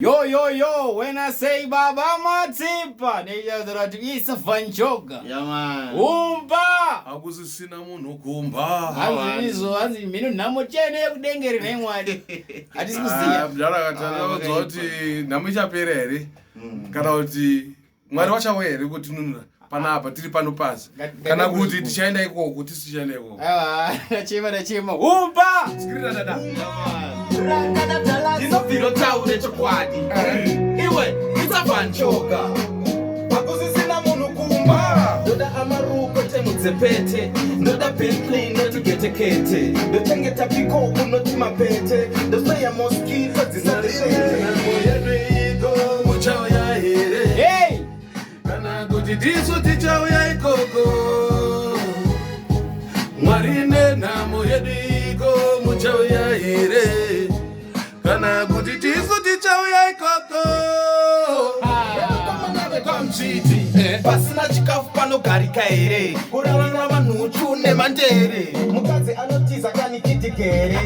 Yo, when I say Baba Matipa, it's a fun choga. Yeah, man. Humba! Akusisina munhu kumba. Hanzi minu namochene kudengeri nemwari. Hatikuziya. Mjara katana kuti namuchapera here. Kana kuti Mwari wachauya here kuti nunura panapa tiri pano pasi. Kana kuti tichaenda ikoko tisichaenda ikoko. Chima. Humba! Sikirira dada. Ndinobviro taure chokwadi. Iwe, it's choga. Akusisina munhu kumba. Ndoda amaruko temudzepete. Ndoda Bentley noti getekete. Ndotengeta piko unoti mapete. Ndosoya mosquito dzisatishete. Muchauya here. Hey! Kana kuti tisu tichauya ikoko. Mwari nenhamo yedu iko muchauya here. Kana kuti tisu tichauya ikoko. Kamchiti pasina chikafu panogarika here. Kurarama vanhu chune mandere. Mukadzi anotiza kani kitikere.